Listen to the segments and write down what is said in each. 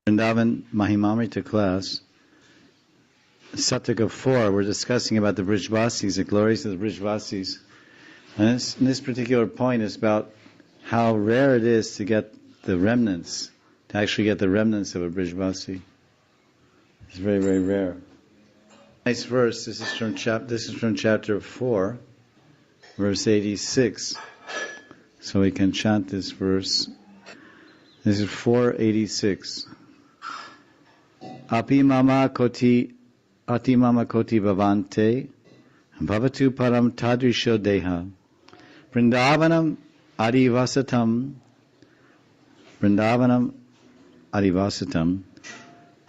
Vrindavan Mahimamrita class, Sataka 4, we're discussing about the Brijvasis, the glories of the Brijvasis. And this particular point is about how rare it is to get the remnants, to actually get the remnants of a Brijvasi. It's very, very rare. Nice verse. This is from chapter 4, verse 86. So we can chant this verse. This is 486. Api mama koti bhavante bhavatu param tadrisho deha Vrindavanam adivasatam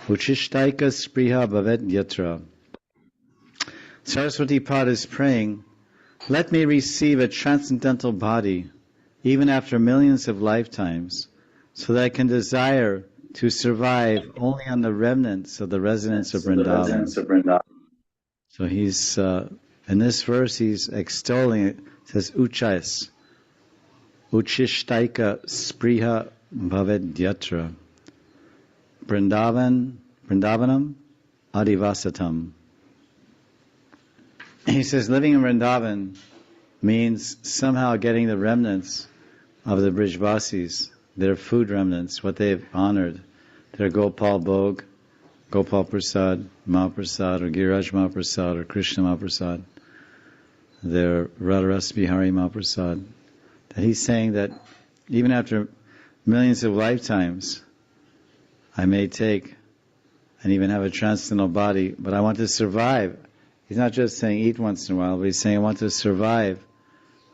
uchishtaika spriha bhavet yatra. Saraswati Pad is praying, let me receive a transcendental body even after millions of lifetimes, so that I can desire to survive only on the remnants of the residents of Vrindavan. So he's, in this verse, he's extolling it. It says, Uchishtaika Spriha Bhavet Yatra. Vrindavanam Adivasatam. He says, living in Vrindavan means somehow getting the remnants of the Brijvasis, their food remnants, what they've honored, their Gopal Bhog, Gopal Prasad, Mahaprasad, or Giriraj Mahaprasad, or Krishna Mahaprasad, their Radharas Bihari Mahaprasad. That he's saying that even after millions of lifetimes, I may take and even have a transcendental body, but I want to survive. He's not just saying eat once in a while, but he's saying I want to survive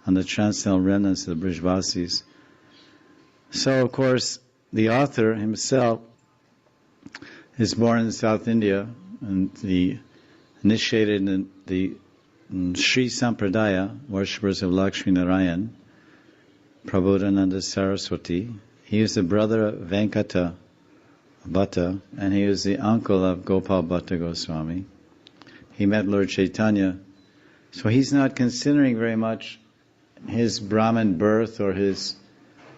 on the transcendental remnants of the Brijvasis. So, of course, the author himself is born in South India, and initiated in the Sri Sampradaya, worshippers of Lakshmi Narayan, Prabodhananda Saraswati. He is the brother of Venkata Bhatta, and he is the uncle of Gopal Bhatta Goswami. He met Lord Chaitanya, so he's not considering very much his Brahmin birth or his,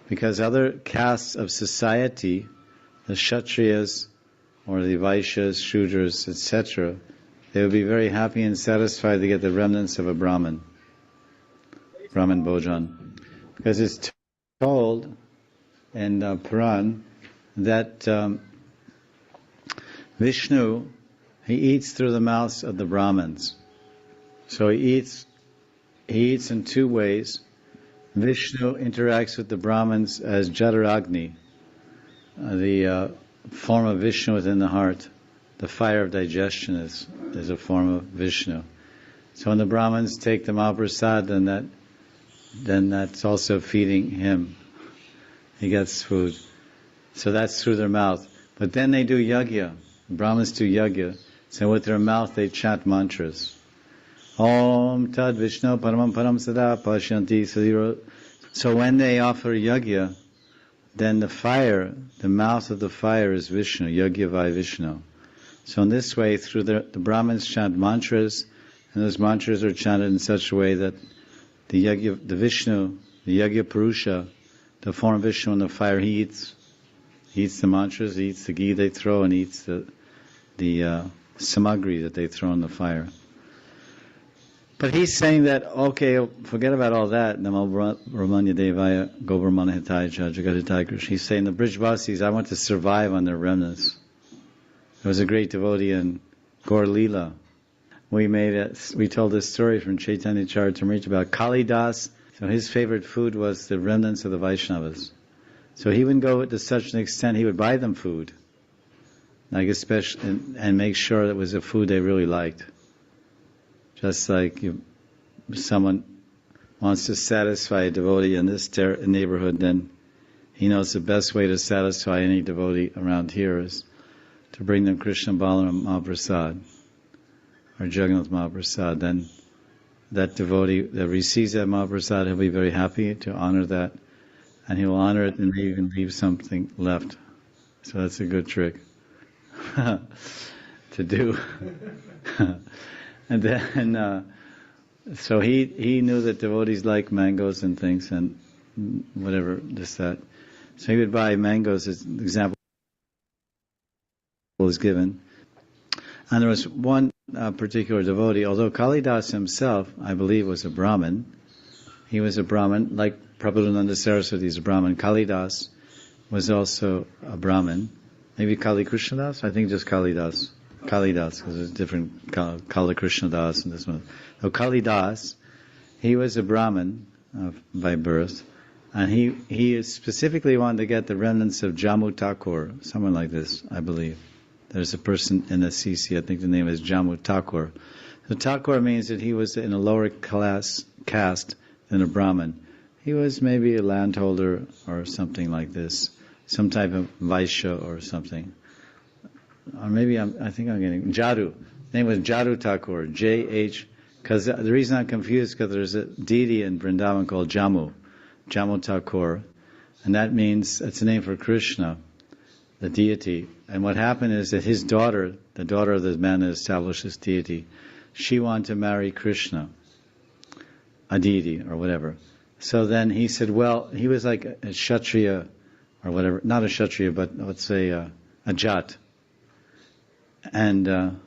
because other castes of society, the Kshatriyas or the Vaishyas, Shudras, etc., they would be very happy and satisfied to get the remnants of a Brahmin Bhojan. Because it's told in Puran that Vishnu, he eats through the mouths of the Brahmins. So he eats in two ways. Vishnu interacts with the Brahmins as Jataragni, the form of Vishnu within the heart. The fire of digestion is a form of Vishnu. So when the Brahmins take the Mahaprasad, then that's also feeding him. He gets food. So that's through their mouth. But then they do yagya. The Brahmins do yagya. So with their mouth they chant mantras. Om Tad Vishnu Paramam Param Sada Pashyanti Sadhiro. So when they offer yagya, then the mouth of the fire is Vishnu, Yagya Vai Vishnu. So in this way, through the Brahmins chant mantras, and those mantras are chanted in such a way that the Vishnu, the Yagya Purusha, the form of Vishnu in the fire, he eats the mantras, he eats the ghee they throw, and eats the samagri that they throw in the fire. But he's saying that, okay, forget about all that. Namo Brahmanya Devaya Gobrahmana Hitaya Jagatitaya Krishna. He's saying the Brijvasis, I want to survive on their remnants. There was a great devotee in Gaur Leela. We told this story from Chaitanya Charitamrita about Kalidas. So his favorite food was the remnants of the Vaishnavas. So he would go to such an extent, he would buy them food, like especially, and make sure that it was a food they really liked. Just like someone wants to satisfy a devotee in this neighborhood, then he knows the best way to satisfy any devotee around here is to bring them Krishna Balaram Mahaprasad or Jagannath Mahaprasad. Then that devotee that receives that Mahaprasad, he'll be very happy to honor that, and he will honor it and maybe even leave something left. So that's a good trick to do. And then, so he knew that devotees like mangoes and things and whatever, this, that. So he would buy mangoes, as an example. was given. And there was one particular devotee, although Kalidas himself, I believe, was a Brahmin. He was a Brahmin, like Prabhupada Saraswati is a Brahmin. Kalidas was also a Brahmin. Maybe Kali Krishnadas? I think just Kalidas. Kalidas, because there's different Kali Krishnadas and this one. So Kalidas, he was a Brahmin by birth, and he specifically wanted to get the remnants of Jammu Thakur, someone like this, I believe. There's a person in Assisi, I think the name is Jammu Thakur. So Thakur means that he was in a lower caste than a Brahmin. He was maybe a landholder or something like this, some type of Vaishya or something. Or maybe I think I'm getting Jadu. His name was Jadu Thakur, J-H, because the reason I'm confused is because there's a deity in Vrindavan called Jammu Thakur, and that means, it's a name for Krishna, the deity. And what happened is that his daughter, the daughter of the man that established this deity, she wanted to marry Krishna, a deity or whatever. So then he said, well, he was like a Kshatriya or whatever, not a Kshatriya, but let's say a Jat. And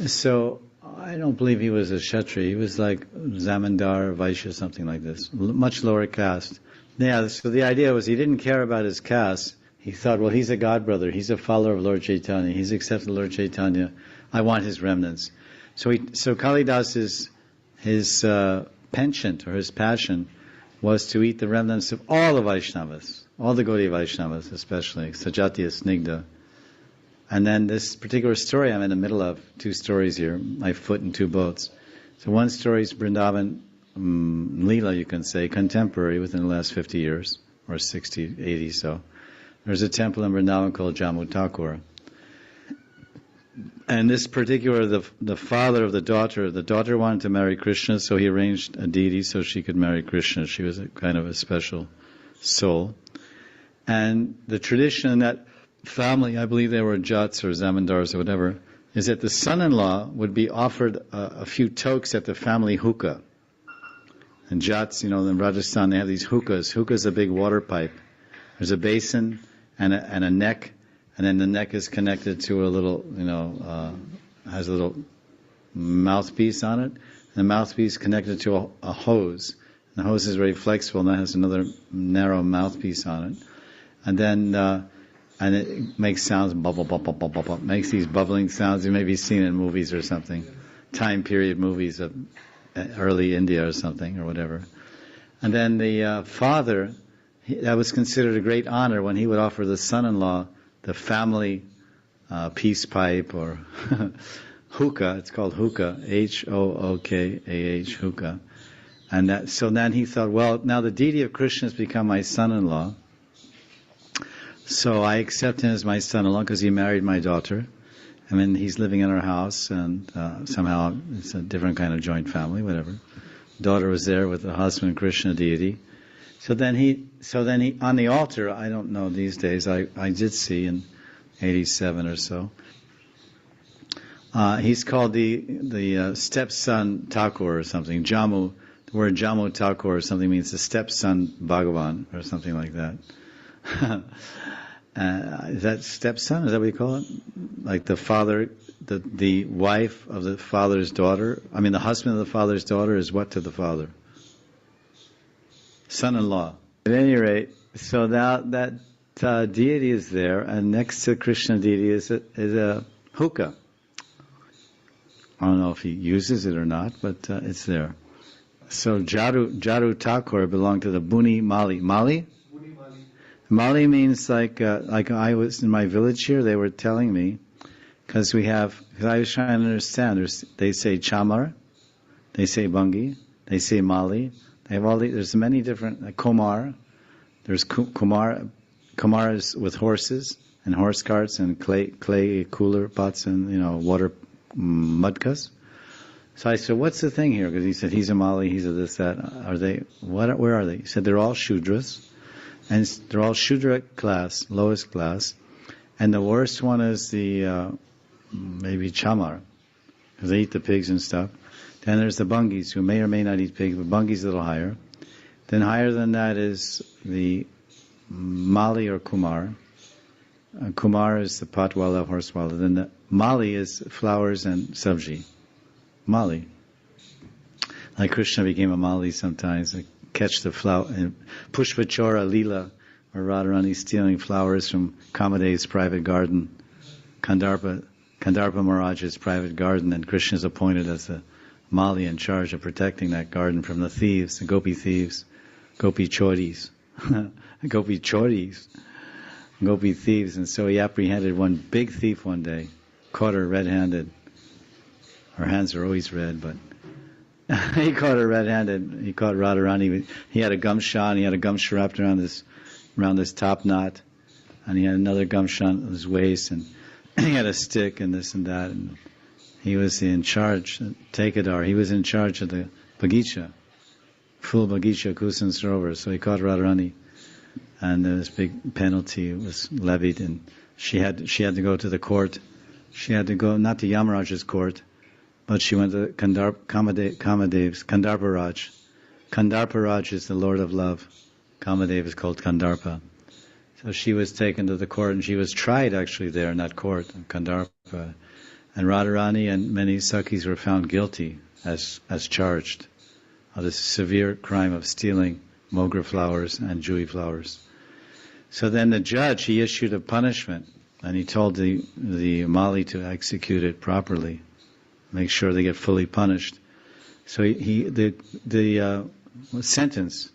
so I don't believe he was a Kshatriya. He was like Zamindar, Vaishya, something like this, much lower caste. Yeah, so the idea was he didn't care about his caste. He thought, well, he's a God brother. He's a follower of Lord Chaitanya. He's accepted Lord Chaitanya. I want his remnants. So Kalidas, his penchant or his passion was to eat the remnants of all the Vaishnavas, all the Gaudiya Vaishnavas, especially Sajatiya, Snigdha. And then this particular story I'm in the middle of, two stories here, my foot in two boats. So one story is Vrindavan Leela, you can say, contemporary within the last 50 years, or 60, 80 so. There's a temple in Vrindavan called Jammu Thakur. And this particular, the father of the daughter wanted to marry Krishna, so he arranged a deity so she could marry Krishna. She was a kind of a special soul. And the tradition in that family, I believe they were Jats or Zamindars or whatever, is that the son-in-law would be offered a few tokes at the family hookah. And Jats, in Rajasthan, they have these hookahs. Hookah is a big water pipe. There's a basin and a neck, and then the neck is connected to a little, has a little mouthpiece on it. And the mouthpiece connected to a hose. And the hose is very flexible, and that has another narrow mouthpiece on it. And then, and it makes sounds, bubble, bubble, bubble, bubble. Makes these bubbling sounds you may be seen in movies or something, time period movies of early India or something or whatever. And then the father, that was considered a great honor when he would offer the son-in-law the family peace pipe or hookah. It's called hookah, H-O-O-K-A-H, hookah. And so then he thought, well, now the deity of Krishna has become my son-in-law, so I accept him as my son-in-law because he married my daughter. I mean, he's living in our house, and somehow it's a different kind of joint family, whatever. Daughter was there with the husband, Krishna deity. So then he on the altar, I don't know these days, I did see in 87 or so, he's called the stepson Thakur or something. Jammu, the word Jammu Thakur or something means the stepson Bhagavan or something like that. Is that stepson? Is that what you call it? Like the father, the wife of the father's daughter? I mean, the husband of the father's daughter is what to the father? Son-in-law. At any rate, so now that deity is there, and next to Krishna deity is a hookah. I don't know if he uses it or not, but it's there. So Jadu Thakur belonged to the Buni Mali. Mali? Mali means like I was in my village here, they were telling me, because I was trying to understand, they say Chamar, they say Bungi, they say Mali, they have there's many different, Kumar, there's Kumar is with horses, and horse carts, and clay cooler pots, and, water mudkas. So I said, what's the thing here? Because he said, he's a Mali, he's a this, that. Where are they? He said, they're all Shudras. And they're all Shudra class, lowest class. And the worst one is the, maybe Chamar, because they eat the pigs and stuff. Then there's the Bungis, who may or may not eat pigs, but Bungi's a little higher. Then higher than that is the Mali or Kumar. Kumar is the potwala, horsewala. Then the Mali is flowers and sabji. Mali. Like Krishna became a Mali sometimes. Like catch the flower. Pushpachora Leela, where Radharani stealing flowers from Kamadev's private garden. Kandarpa Maharaj's private garden, and Krishna is appointed as the Mali in charge of protecting that garden from the thieves, the gopi thieves, gopi choris. Gopi choris. Gopi thieves, and so he apprehended one big thief one day, caught her red-handed. Her hands are always red, but he caught her red-handed. He caught Radharani. He had a gumsha, and he had a gumsha wrapped around this top knot, and he had another gumsha on his waist, and he had a stick and this and that, and he was in charge, Tekadar. He was in charge of the Bagicha, full Bagicha, Kusan Sarovar. So he caught Radharani. And this big penalty was levied, and she had to go to the court. She had to go not to Yamaraj's court, but she went to Kamadev's, Kandarparaj. Kandarparaj is the Lord of Love. Kamadev is called Kandarpa. So she was taken to the court, and she was tried actually there in that court, in Kandarpa. And Radharani and many Sakhis were found guilty as charged of this severe crime of stealing mogra flowers and Jui flowers. So then the judge, he issued a punishment, and he told the Mali to execute it properly, make sure they get fully punished. So the sentence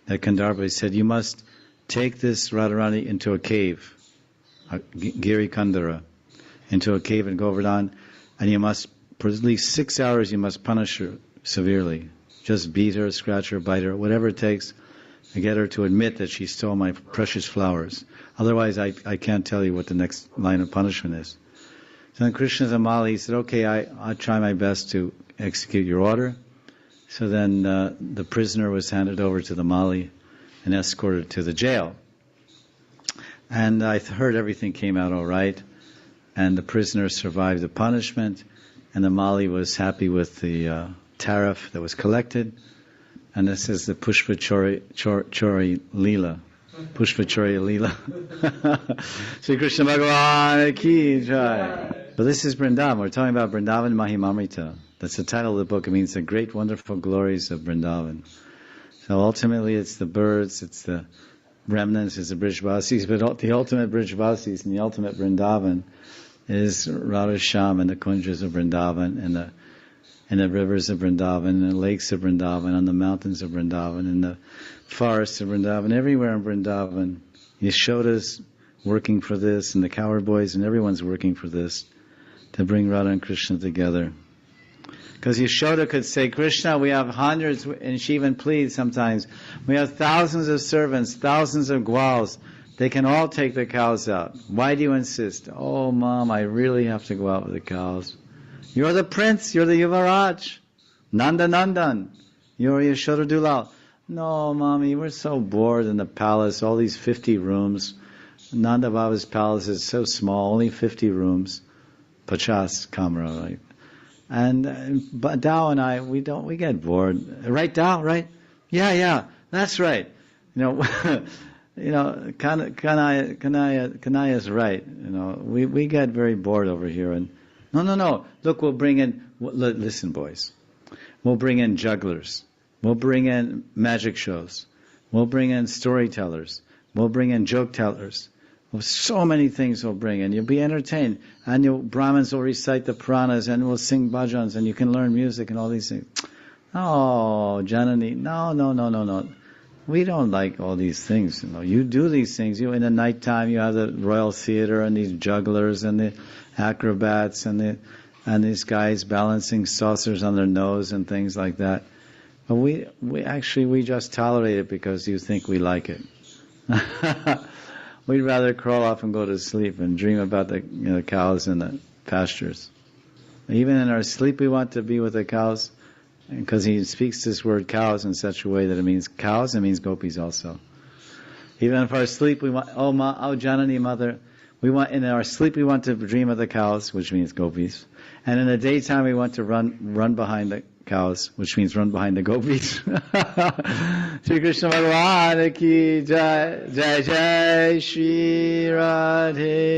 that Kandarpa said, you must take this Radharani into a cave, Giri Kandara, into a cave and Govardhan, and you must, for at least 6 hours, you must punish her severely. Just beat her, scratch her, bite her, whatever it takes to get her to admit that she stole my precious flowers. Otherwise, I can't tell you what the next line of punishment is. So then Krishna's Amali said, okay, I'll try my best to execute your order. So then the prisoner was handed over to the Mali and escorted to the jail. And I heard everything came out all right, and the prisoner survived the punishment, and the Mali was happy with the tariff that was collected. And this is the Pushpa Chori Leela. Pushpa Chori Leela. Sri Krishna Bhagavan ki jai. But this is Vrindavan. We're talking about Vrindavan Mahimamrita. That's the title of the book. It means the great wonderful glories of Vrindavan. So ultimately it's the birds, it's the remnants, it's the Brijvasis, but the ultimate Brijvasis and the ultimate Vrindavan is Radhasham and the Kunjas of Vrindavan and the rivers of Vrindavan and the lakes of Vrindavan and the mountains of Vrindavan and the forests of Vrindavan, everywhere in Vrindavan. Yashoda's working for this, and the cowherd boys, and everyone's working for this, to bring Radha and Krishna together. Because Yashoda could say, Krishna, we have hundreds, and she even pleads sometimes, we have thousands of servants, thousands of gwals, they can all take the cows out. Why do you insist? Oh, Mom, I really have to go out with the cows. You're the prince, you're the Yuvaraj. Nanda Nandan, you're Yashoda Dulal. No, Mommy, we're so bored in the palace, all these 50 rooms. Nanda Baba's palace is so small, only 50 rooms. Pachas kamra, right? And Dao and I, we get bored. Right, Dao, right? Yeah, that's right. Kanaya is right. We get very bored over here. And no. Look, we'll bring in. Listen, boys. We'll bring in jugglers. We'll bring in magic shows. We'll bring in storytellers. We'll bring in joke tellers. So many things we'll bring in. You'll be entertained. And Brahmins will recite the Puranas and we'll sing bhajans and you can learn music and all these things. Oh, Janani, no. We don't like all these things. You do these things. In the nighttime you have the Royal Theatre and these jugglers and the acrobats and these guys balancing saucers on their nose and things like that. But we just tolerate it because you think we like it. We'd rather crawl off and go to sleep and dream about the cows in the pastures. Even in our sleep we want to be with the cows, because he speaks this word cows in such a way that it means cows, it means gopis also. Even in our sleep we want, Janani, mother, in our sleep we want to dream of the cows, which means gopis. And in the daytime we want to run behind the cows, which means run behind the gopis. Shri Krishna Bhagavan ki jai, jai jai Shri Radhe.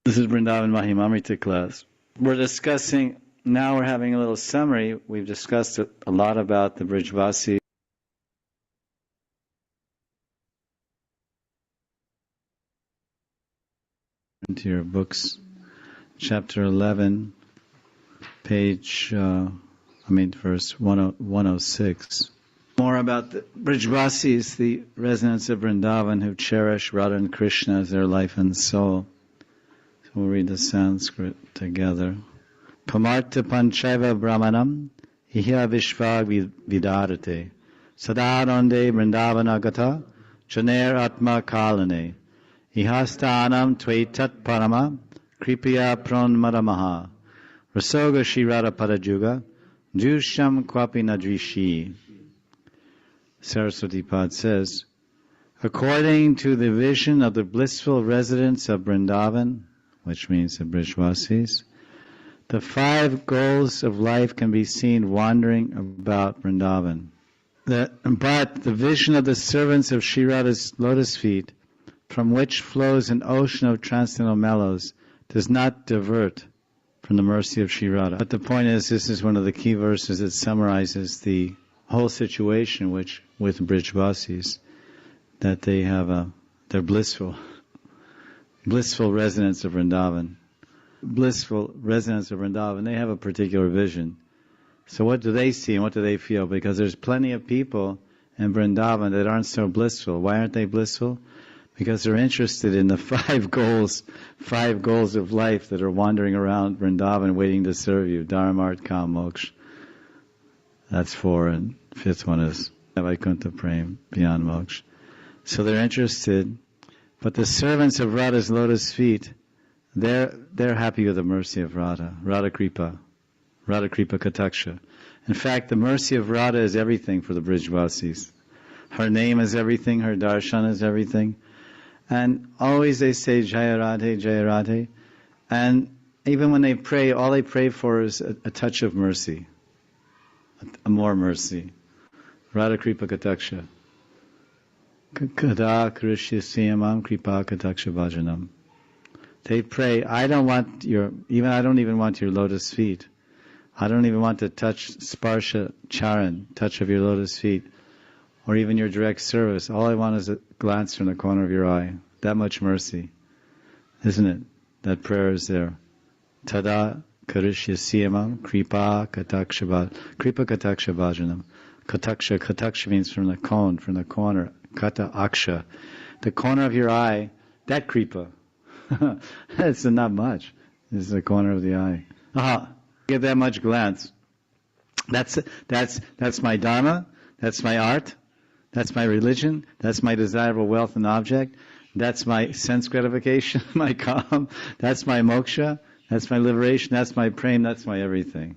This is Vrindavan Mahimamrita class. We're discussing, now we're having a little summary. We've discussed a lot about the Brijvasi. Into your books, chapter 11, verse 106. More about the Brijvasis, the residents of Vrindavan who cherish Radha and Krishna as their life and soul. So we'll read the Sanskrit together. Pamartha panchaiva brahmanam ihya vishvag vidarate sadanande Vrindavanagata chaner atma kalane ihastanam tvaitat parama kripya pranmadamaha rasoga shirada padajuga jusham kwapi nadrishi. Saraswati Pad says, according to the vision of the blissful residents of Vrindavan, which means the Brijvasis, the 5 goals of life can be seen wandering about Vrindavan. But the vision of the servants of Shri Radha's lotus feet, from which flows an ocean of transcendental mellows, does not divert from the mercy of Shri Radha. But the point is, this is one of the key verses that summarizes the whole situation with Brijvasis, that they have they're blissful residents of Vrindavan. Blissful residents of Vrindavan, they have a particular vision. So what do they see and what do they feel? Because there's plenty of people in Vrindavan that aren't so blissful. Why aren't they blissful? Because they're interested in the 5 goals of life that are wandering around Vrindavan waiting to serve you. Dharma, Artha, Kama, Moksha. That's 4, and 5th one is Vaikuntha Prem, beyond Moksha. So they're interested, but the servants of Radha's lotus feet, they're happy with the mercy of Radha, Radha Kripa Kataksha. In fact, the mercy of Radha is everything for the Brijvasis. Her name is everything, her darshan is everything. And always they say Jaya Radhe, Jaya Radhe. And even when they pray, all they pray for is a touch of mercy. A more mercy. Radha Kripa Kataksha. Kada Krishya Siyamam Kripa Kataksha Bhajanam. They pray, I don't even want your lotus feet. I don't even want to touch Sparsha Charan, touch of your lotus feet, or even your direct service. All I want is a glance from the corner of your eye. That much mercy. Isn't it? That prayer is there. Tada Karishya Siyamam Kripa Kataksha Bhajanam. Kataksha means from the cone, from the corner. Kata Aksha. The corner of your eye, that Kripa. That's not much. It's the corner of the eye. Get that much glance. That's my dharma. That's my art. That's my religion. That's my desirable wealth and object. That's my sense gratification, my calm. That's my moksha. That's my liberation. That's my prem. That's my everything.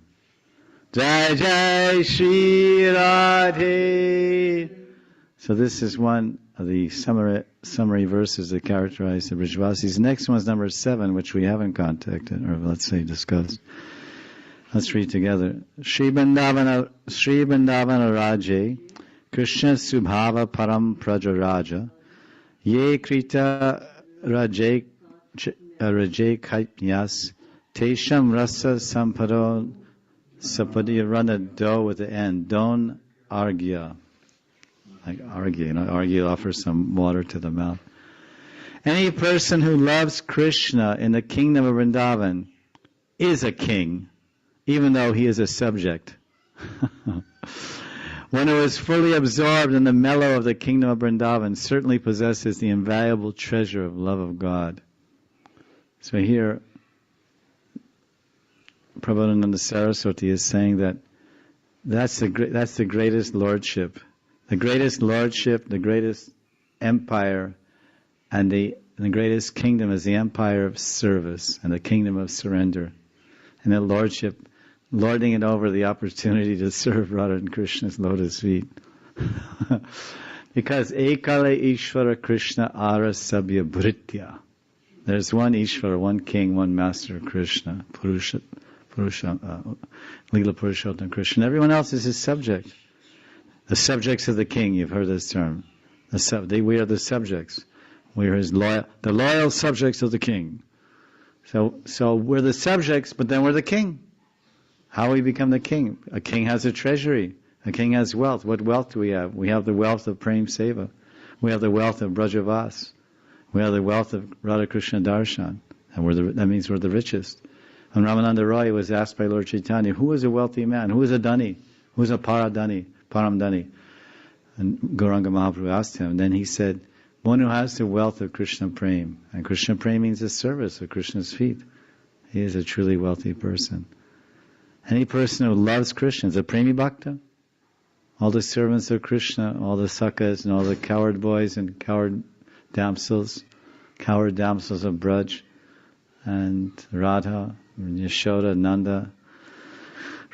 Jai Jai Shri Radhe. So this is one of the summary verses that characterize the Brijvasis. The next one is number 7, which we haven't contacted, or let's say discussed. Let's read together. Shri Vrindavan Raje, Krishna Subhava Param Prajaraja, Ye Krita Raje Kaipyas, Tesham rasa samparo sapadi. You run a do with the end. Don argya. Like argue, argue, offer some water to the mouth. Any person who loves Krishna in the kingdom of Vrindavan is a king, even though he is a subject. One who is fully absorbed in the mellow of the kingdom of Vrindavan certainly possesses the invaluable treasure of love of God. So here, Prabhupada Saraswati is saying that that's the greatest lordship. The greatest lordship, the greatest empire, and the greatest kingdom is the empire of service and the kingdom of surrender. And that lordship, lording it over the opportunity to serve Radha and Krishna's lotus feet. Because Ekale Ishvara Krishna Ara Sabya Bhritya. There's one Ishvara, one king, one master Krishna, Leela Purushottam Krishna. Everyone else is his subject. The subjects of the king, you've heard this term. We are the subjects. We are the loyal subjects of the king. So we're the subjects, but then we're the king. How we become the king? A king has a treasury. A king has wealth. What wealth do we have? We have the wealth of Prem Seva. We have the wealth of Brajavas. We have the wealth of Radha Krishna Darshan. And that means we're the richest. When Ramananda Roy was asked by Lord Chaitanya, who is a wealthy man? Who is a Dhani? Who is a Param Dhani? And Gauranga Mahaprabhu asked him, and then he said, one who has the wealth of Krishna Prem. And Krishna Prem means the service of Krishna's feet. He is a truly wealthy person. Any person who loves Krishna is a Premi Bhakta. All the servants of Krishna, all the Sakhas and all the coward boys and coward damsels of Braj, and Radha, and Yashoda, Nanda,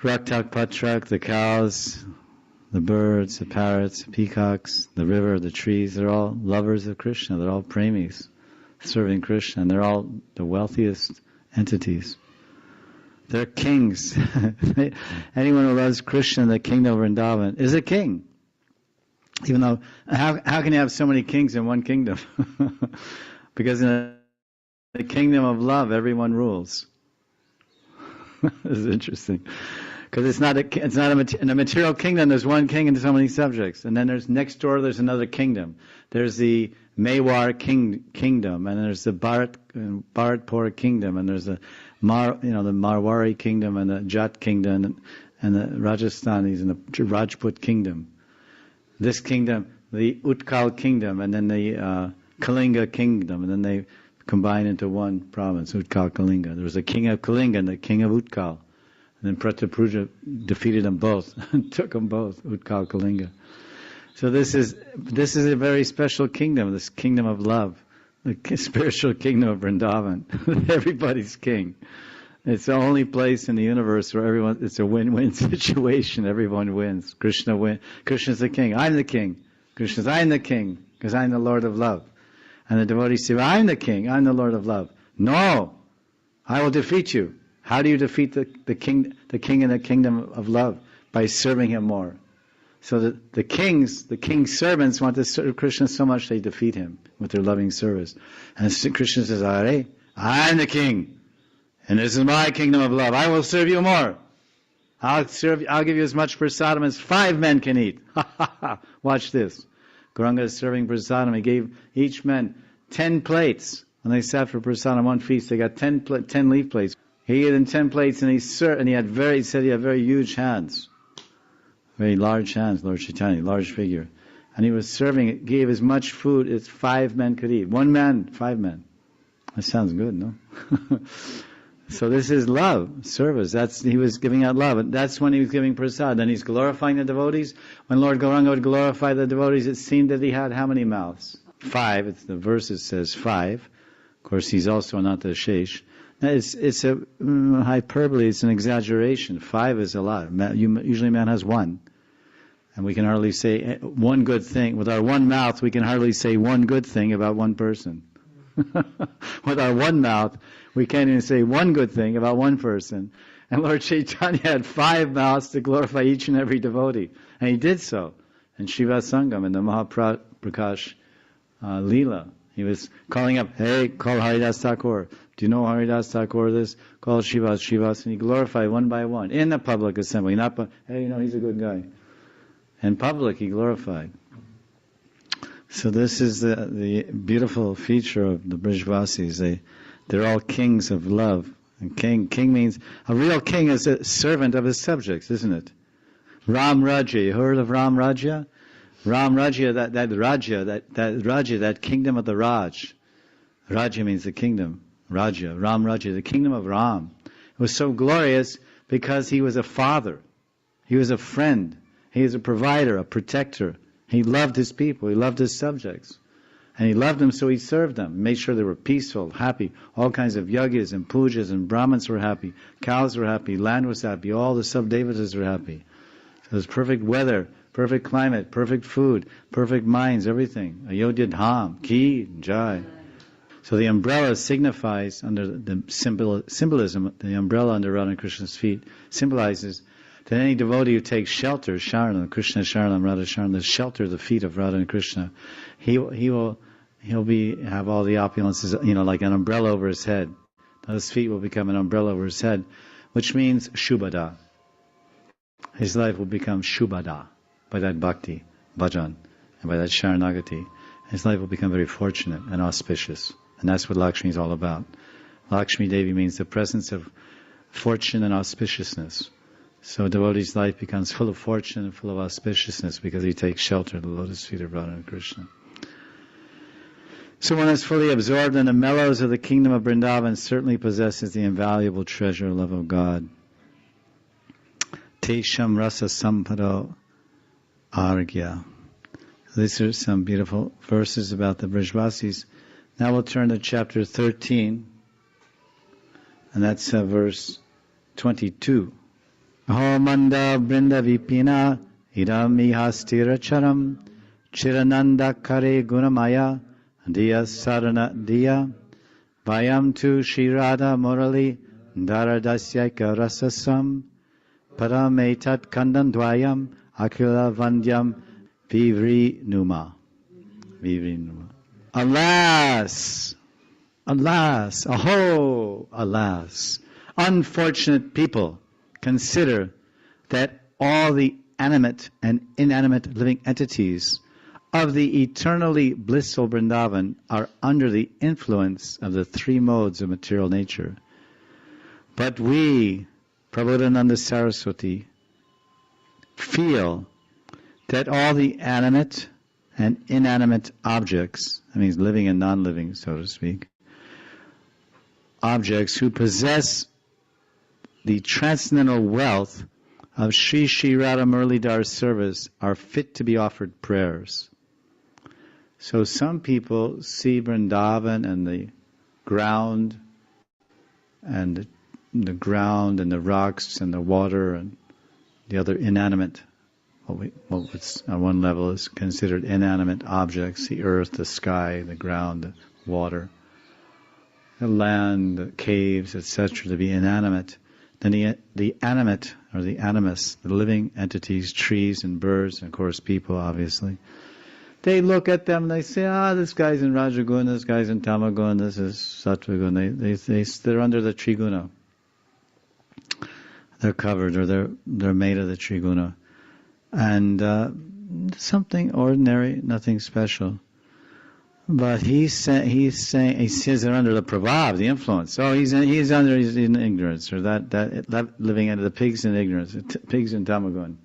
Raktak Patrak, the cows, the birds, the parrots, the peacocks, the river, the trees, they're all lovers of Krishna. They're all premis, serving Krishna, and they're all the wealthiest entities. They're kings. Anyone who loves Krishna in the kingdom of Vrindavan is a king. Even though, how can you have so many kings in one kingdom? Because in the kingdom of love, everyone rules. This is interesting. Because in a material kingdom, there's one king and so many subjects. And then there's next door, there's another kingdom. There's the Mewar kingdom, and there's the Bharatpur kingdom, and there's the Marwari kingdom, and the Jat kingdom, and the Rajasthanis, and the Rajput kingdom. This kingdom, the Utkal kingdom, and then the Kalinga kingdom, and then they combine into one province, Utkal Kalinga. There was a king of Kalinga and the king of Utkal. And then Pratapuja defeated them both, took them both, Utkal Kalinga. So this is a very special kingdom, this kingdom of love, the spiritual kingdom of Vrindavan. Everybody's king. It's the only place in the universe where it's a win-win situation. Everyone wins. Krishna's the king. I'm the king. Krishna's, I'm the king, because I'm the Lord of love. And the devotees say, I'm the king. I'm the Lord of love. No, I will defeat you. How do you defeat the king in the kingdom of love? By serving him more. So that the king's servants want to serve Krishna so much they defeat him with their loving service. And Krishna says, Are, I'm the king. And this is my kingdom of love. I will serve you more. I'll give you as much prasadam as 5 men can eat. Watch this. Gauranga is serving prasadam. He gave each man 10 plates. When they sat for prasadam one feast, they got 10 leaf plates. He ate in 10 plates, and he had he said he had very huge hands. Very large hands, Lord Chaitanya, large figure. And he was serving, gave as much food as 5 men could eat. 1 man, 5 men. That sounds good, no? So this is love, service. He was giving out love. And that's when he was giving prasad. Then he's glorifying the devotees. When Lord Gauranga would glorify the devotees, it seemed that he had how many mouths? 5. The verse says 5. Of course, he's also not the Shesh. It's a hyperbole, it's an exaggeration. 5 is a lot. Usually man has 1. And we can hardly say one good thing. With our one mouth, we can hardly say one good thing about one person. With our one mouth, we can't even say one good thing about one person. And Lord Chaitanya had 5 mouths to glorify each and every devotee. And he did so. In Shiva Sangam, in the Mahaprakash Leela, He was calling up, hey, call Haridas Thakur. Do you know Haridas Thakur this? Call Shivas, and he glorified one by one in the public assembly. Not, hey, he's a good guy. In public, he glorified. So this is the beautiful feature of the Brijvasis. They're all kings of love. And king means, a real king is a servant of his subjects, isn't it? Ram Rajya, you heard of Ram Rajya? Ram Rajya, that kingdom of the Raj. Rajya means the kingdom. Rajya, Ram Rajya, the kingdom of Ram. It was so glorious because he was a father. He was a friend. He was a provider, a protector. He loved his people. He loved his subjects. And he loved them, so he served them. Made sure they were peaceful, happy. All kinds of yogis and pujas and brahmins were happy. Cows were happy. Land was happy. All the sub-devatas were happy. So there was perfect weather, perfect climate, perfect food, perfect minds, everything. Ayodhya Dham, Ki, Jai. So the umbrella signifies, under the symbolism, the umbrella under Radha and Krishna's feet symbolizes that any devotee who takes shelter, Sharanam, Krishna Sharanam, Radha Sharanam, the shelter of the feet of Radha and Krishna, he'll have all the opulences, like an umbrella over his head. His feet will become an umbrella over his head, which means Shubhada. His life will become Shubhada by that bhakti, bhajan, and by that Sharanagati. His life will become very fortunate and auspicious. And that's what Lakshmi is all about. Lakshmi Devi means the presence of fortune and auspiciousness. So a devotee's life becomes full of fortune and full of auspiciousness because he takes shelter at the lotus feet of Radha and Krishna. So one is fully absorbed in the mellows of the kingdom of Vrindavan certainly possesses the invaluable treasure love of God. Tesham rasa sampado argya. These are some beautiful verses about the Brijvasis. Now we'll turn to chapter 13, and that's verse 22. Ahomanda brinda vipina idamihastira charam chirananda kare gunamaya diya sarana diya vayam tu shirada morali daradasyaika rasasam parametat kandandvayam akila vandyam vivri numa. Alas, alas, unfortunate people consider that all the animate and inanimate living entities of the eternally blissful Vrindavan are under the influence of the three modes of material nature. But we, Prabodhananda Saraswati, feel that all the animate and inanimate objects, that means living and non-living, so to speak, objects who possess the transcendental wealth of Sri Sri Radha Muralidar's service are fit to be offered prayers. So some people see Vrindavan and the ground and the rocks and the water and the other inanimate, what's on one level is considered inanimate objects, the earth, the sky, the ground, the water, the land, the caves, etc., to be inanimate. Then the animate, or the animus, the living entities, trees and birds, and of course people, obviously, they look at them and they say, this guy's in Rajaguna, this guy's in Tamaguna, this is Sattva-guna. They're under the Triguna. They're covered, or they're made of the Triguna. And something ordinary, nothing special. But he says they're under the prabhav, the influence. So he's in ignorance, or that living under the pigs in ignorance, pigs in Tamagun.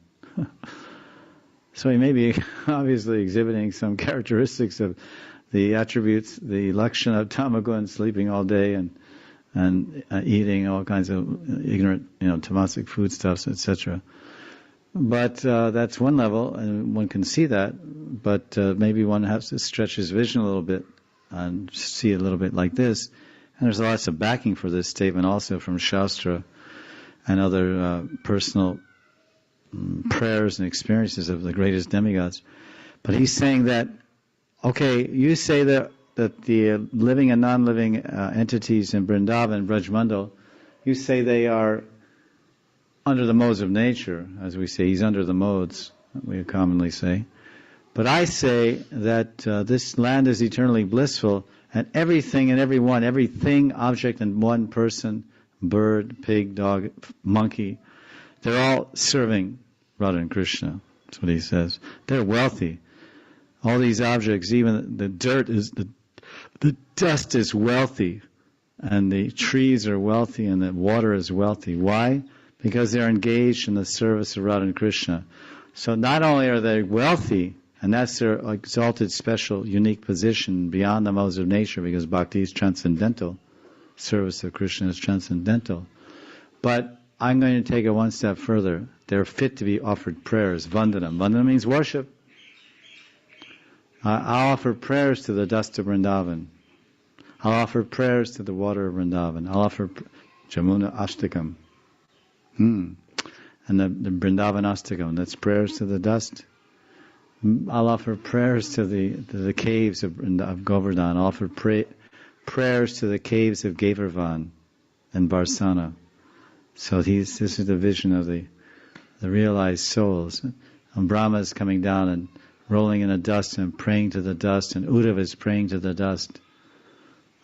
So he may be obviously exhibiting some characteristics of the attributes, the lakshana of Tamagun, sleeping all day and eating all kinds of ignorant, tamasic foodstuffs, etc. But that's one level, and one can see that. But maybe one has to stretch his vision a little bit and see it a little bit like this. And there's lots of backing for this statement also from Shastra and other personal prayers and experiences of the greatest demigods. But he's saying that, okay, you say that the living and non-living entities in Vrindavan, Brajmandal, you say they are under the modes of nature, as we say. He's under the modes, we commonly say. But I say that this land is eternally blissful, and everything and everyone, everything, object, and one person, bird, pig, dog, monkey, they're all serving Radha and Krishna. That's what he says. They're wealthy. All these objects, even the dirt is, the dust is wealthy, and the trees are wealthy, and the water is wealthy. Why? Because they're engaged in the service of Radha and Krishna. So not only are they wealthy, and that's their exalted, special, unique position beyond the modes of nature, because bhakti is transcendental, service of Krishna is transcendental. But I'm going to take it one step further. They're fit to be offered prayers, vandanam. Vandanam means worship. I'll offer prayers to the dust of Vrindavan. I'll offer prayers to the water of Vrindavan. I'll offer Jamuna Ashtakam. And the Vrindavan Ashtakam, that's prayers to the dust. I'll offer prayers to the caves of Govardhan. I'll offer prayers to the caves of Gavarvan and Barsana. So this is the vision of the realized souls. And Brahma is coming down and rolling in the dust and praying to the dust, and Uddhava is praying to the dust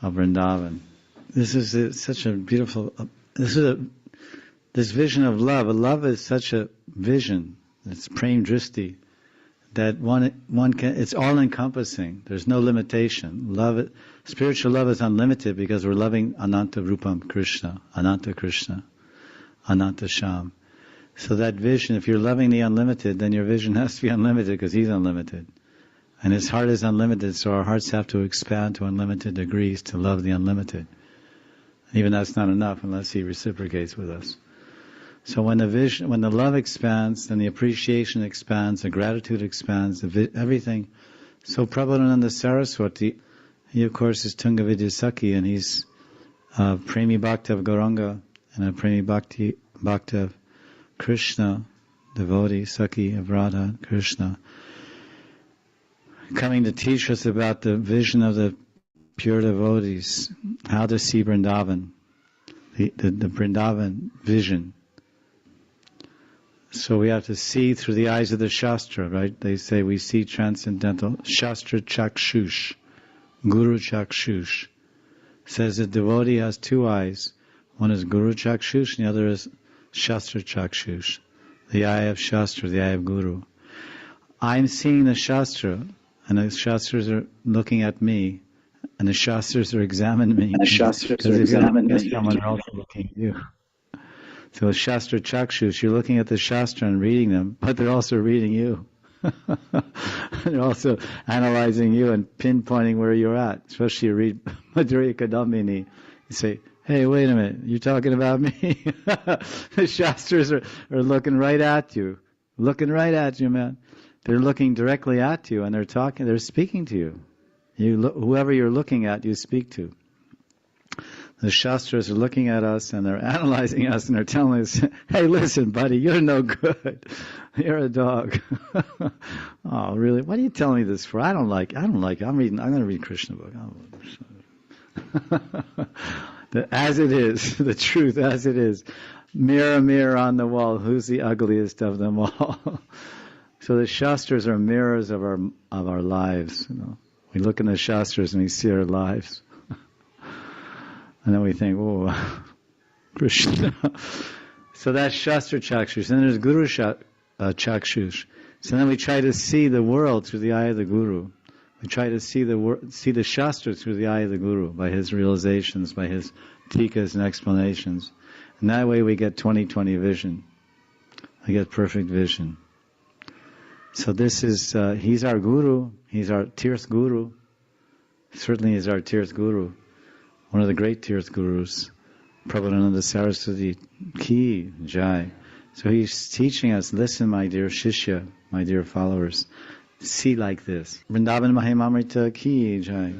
of Vrindavan. This is such a beautiful. This vision of love. Love is such a vision. It's prem dristi, that one can. It's all encompassing. There's no limitation. Spiritual love is unlimited because we're loving Ananta Rupam Krishna, Ananta Sham. So that vision, if you're loving the unlimited, then your vision has to be unlimited because he's unlimited. And his heart is unlimited, so our hearts have to expand to unlimited degrees to love the unlimited. Even that's not enough unless he reciprocates with us. So when the love expands, then the appreciation expands, the gratitude expands, everything. So Prabhupada Saraswati, he of course is Tunga Vidyasaki, and he's Premi Bhakta of Gauranga and a Premi Bhakta of Krishna, devotee, Saki of Radha, Krishna, coming to teach us about the vision of the pure devotees, how to see Vrindavan, the Vrindavan vision. So we have to see through the eyes of the Shastra, right? They say we see transcendental. Shastra Chakshush, Guru Chakshush. Says the devotee has two eyes. One is Guru Chakshush and the other is Shastra Chakshush, the eye of Shastra, the eye of Guru. I'm seeing the Shastra, and the Shastras are looking at me, and the Shastras are examining me. And the Shastras are examining me. Someone else is looking at you. So Shastra Chakshush, you're looking at the Shastra and reading them, but they're also reading you. They're also analyzing you and pinpointing where you're at. Especially you read Madhurya Kadambini, you say, hey, wait a minute, you're talking about me? The Shastras are looking right at you. Looking right at you, man. They're looking directly at you and they're speaking to you. Whoever you're looking at, you speak to. The Shastras are looking at us and they're analyzing us and they're telling us, hey, listen, buddy, you're no good. You're a dog. Oh, really? What are you telling me this for? I don't like it. I'm going to read Krishna book. As it is, the truth as it is. Mirror, mirror on the wall, who's the ugliest of them all? So the Shastras are mirrors of our lives. We look in the Shastras and we see our lives. And then we think, oh, Krishna. So that's Shastra Chakshush. Then there's Guru Chakshush. So then we try to see the world through the eye of the Guru. We try to see the Shastra through the eye of the Guru, by his realizations, by his tikas and explanations. And that way we get 20/20 vision. We get perfect vision. So this is, he's our Guru. He's our Tirth Guru. Certainly he's our Tirth Guru. One of the great Tirth Gurus. Prabhupada Saraswati Ki Jai. So he's teaching us, listen, my dear Shishya, my dear followers, see like this. Vrindavan Mahimamrita Ki Jai.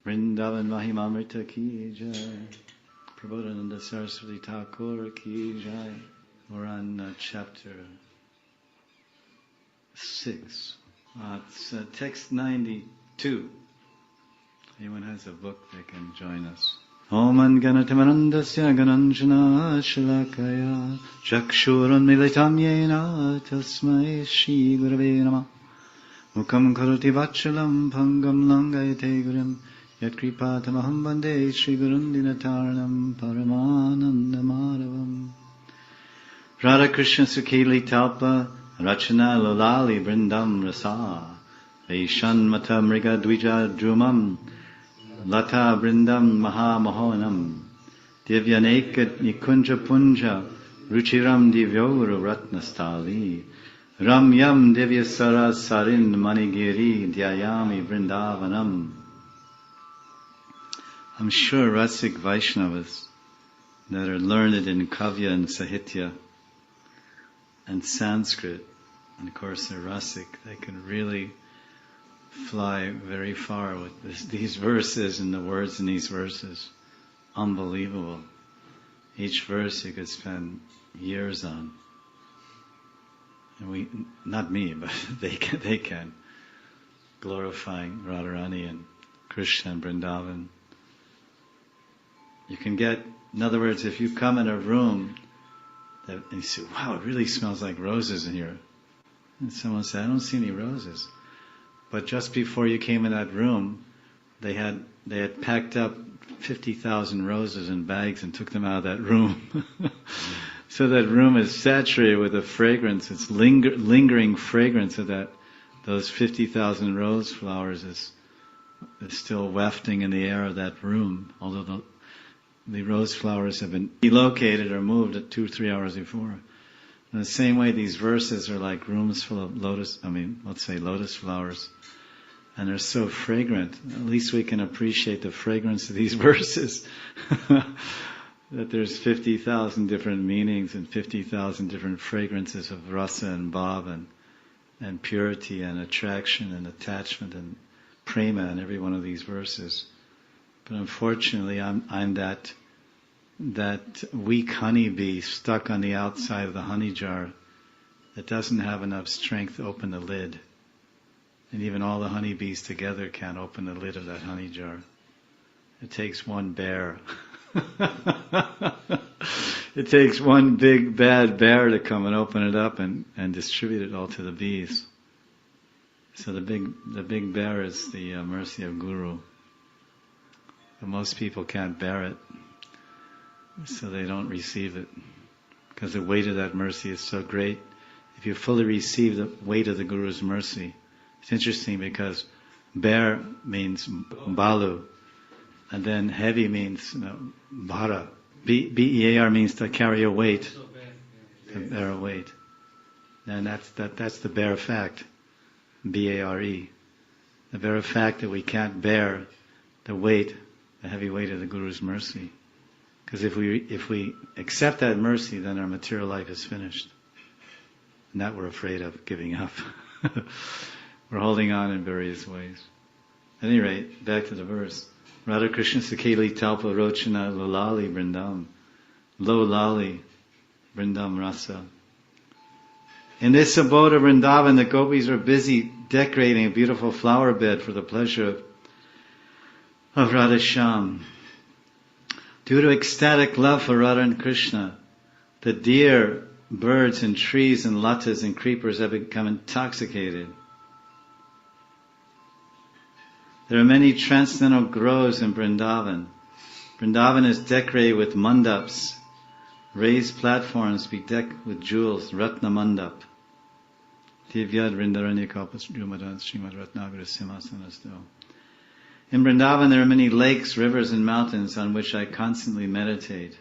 Vrindavan Mahimamrita Ki Jai. Prabhupada Saraswati Thakur Ki Jai. We're on chapter 6. It's text 92. Anyone has a book, they can join us. Om Ganatimanandasya Gananjana Shalakaya Chakshurun Militam Yena Tasmai Shri Gurave Namah Mukam Karoti Vachalam Pangam Langayate Gurim Yat Kripatamaham Bande Shri Gurundinataranam Paramananda Madhavam Radha Krishna Sukili Talpa Rachana Lolali Brindam Rasa Vaishan Mata Mriga Dvija Drumam Lata Brindam Maha Mohanam Divyaneka Nikunja Punja Ruchiram Divyoru Ratnastali Ramyam Divyasara Sarin Manigiri Dhyayami Vrindavanam. I'm sure Rasik Vaishnavas that are learned in Kavya and Sahitya and Sanskrit, and of course they're Rasik, they can really fly very far with these verses and the words in these verses. Unbelievable. Each verse you could spend years on. And not me, but they can. Glorifying Radharani and Krishna and Vrindavan. You can get, in other words, if you come in a room and you say, wow, it really smells like roses in here. And someone said, I don't see any roses. But just before you came in that room, they had packed up 50,000 roses in bags and took them out of that room. So that room is saturated with a fragrance. It's lingering fragrance of those 50,000 rose flowers is still wafting in the air of that room. Although the rose flowers have been relocated or moved at 2-3 hours before. In the same way, these verses are like rooms full of lotus flowers. And they're so fragrant. At least we can appreciate the fragrance of these verses. That there's 50,000 different meanings and 50,000 different fragrances of rasa and bhav and purity and attraction and attachment and prema in every one of these verses. But unfortunately, I'm that weak honeybee stuck on the outside of the honey jar that doesn't have enough strength to open the lid. And even all the honeybees together can't open the lid of that honey jar. It takes one bear. It takes one big bad bear to come and open it up and distribute it all to the bees. So the big bear is the mercy of Guru. But most people can't bear it, so they don't receive it. Because the weight of that mercy is so great. If you fully receive the weight of the Guru's mercy, it's interesting because bear means balu, and then heavy means bhara. B-E-A-R means to carry a weight, to bear a weight. And that's the bare fact, B-A-R-E. The bare fact that we can't bear the heavy weight of the Guru's mercy. Because if we accept that mercy, then our material life is finished. And that we're afraid of giving up. We're holding on in various ways. At any rate, back to the verse. Radha Krishna Sakeli Talpa Rochana Lolali Brindam. Lolali Brindam Rasa. In this abode of Vrindavan, the gopis are busy decorating a beautiful flower bed for the pleasure of Radha Shyam. Due to ecstatic love for Radha and Krishna, the deer, birds and trees and latas and creepers have become intoxicated. There are many transcendental groves in Vrindavan. Vrindavan is decorated with mandaps, raised platforms bedecked with jewels, Ratna Mandap. Divyad Vrindaranyakapas Jumadan Srimad Ratnagara Simhasanasto. In Vrindavan there are many lakes, rivers and mountains on which I constantly meditate.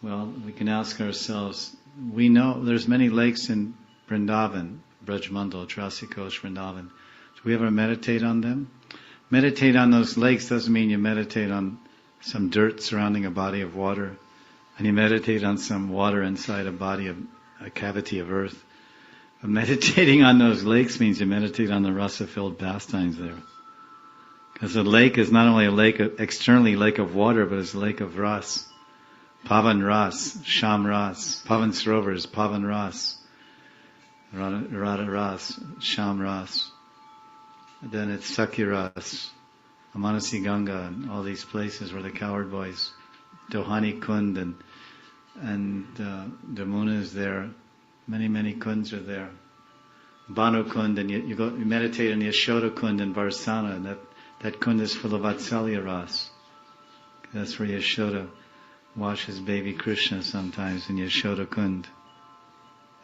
Well, we can ask ourselves, we know there's many lakes in Vrindavan, Brajmandal, Trasikosh, Vrindavan. Do we ever meditate on them? Meditate on those lakes doesn't mean you meditate on some dirt surrounding a body of water, and you meditate on some water inside a cavity of earth. But meditating on those lakes means you meditate on the rasa-filled pastimes there. Because the lake is not only externally a lake of water, but it's a lake of ras. Pavan ras, sham ras, pavan sarovars, pavan ras, radha ras, sham ras. Then it's Sakiras, Amanasi Ganga, and all these places where the coward boys, Dohani Kund and Damuna is there. Many kunds are there. Banu Kund, and you meditate in Yashoda Kund in Varsana, and that kund is full of Vatsalya Ras. That's where Yashoda washes baby Krishna sometimes in Yashoda Kund.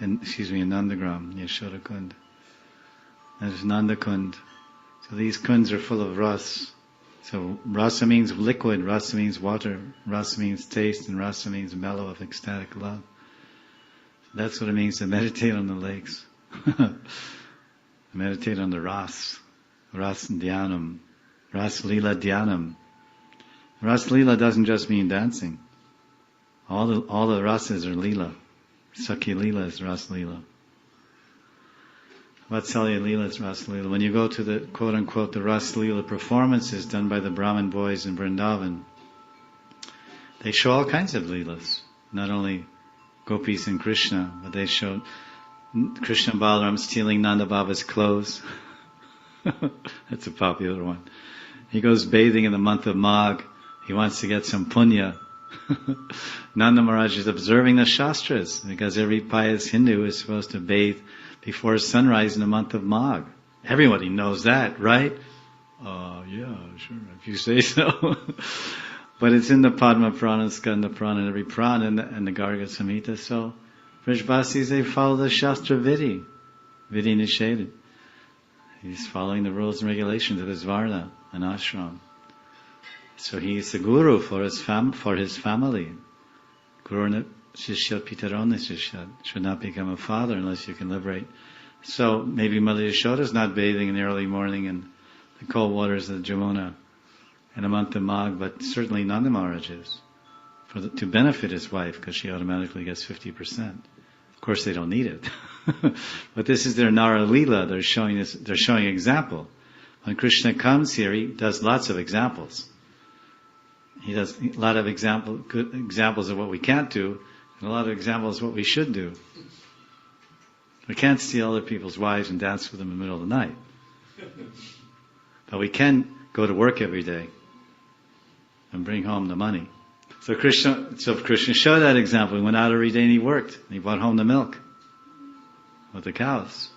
In Nandagram, Yashoda Kund. There's Nanda Kund. So these kunds are full of ras. So rasa means liquid, rasa means water, rasa means taste, and rasa means mellow of ecstatic love. That's what it means to meditate on the lakes. Meditate on the ras dhyanam, ras lila dhyanam. Ras lila doesn't just mean dancing. All the rasas are lila. Sakya lila is ras lila. Vatsalya lila is ras lila. When you go to the quote unquote the ras lila performances done by the Brahmin boys in Vrindavan, they show all kinds of lilas. Not only gopis and Krishna, but they show Krishna and Balaram stealing Nanda Baba's clothes. That's a popular one. He goes bathing in the month of Magh. He wants to get some punya. Nanda Maharaj is observing the Shastras, because every pious Hindu is supposed to bathe before sunrise in the month of Magh. Everybody knows that, right? Yeah, sure, if you say so. But it's in the Padma Purana, Skanda Purana, and every Purana, and the Garga Samhita. So Vrajbasis, they follow the Shastra Vidi Nisheded. He's following the rules and regulations of his Varna and Ashram. So he is the guru for his family. Guru Shishya Pitarona Shishya should not become a father unless you can liberate. So maybe Mother Yashoda is not bathing in the early morning in the cold waters of the Jamuna in the month of Magh, but certainly Nanda Maharaj is, to benefit his wife, because she automatically gets 50%. Of course, they don't need it, but this is their Nara Leela. They're showing example. When Krishna comes here, he does lots of examples. He does a lot of good examples of what we can't do, and a lot of examples of what we should do. We can't steal other people's wives and dance with them in the middle of the night. But we can go to work every day and bring home the money. So Krishna showed that example. He went out every day and he worked. And he brought home the milk with the cows.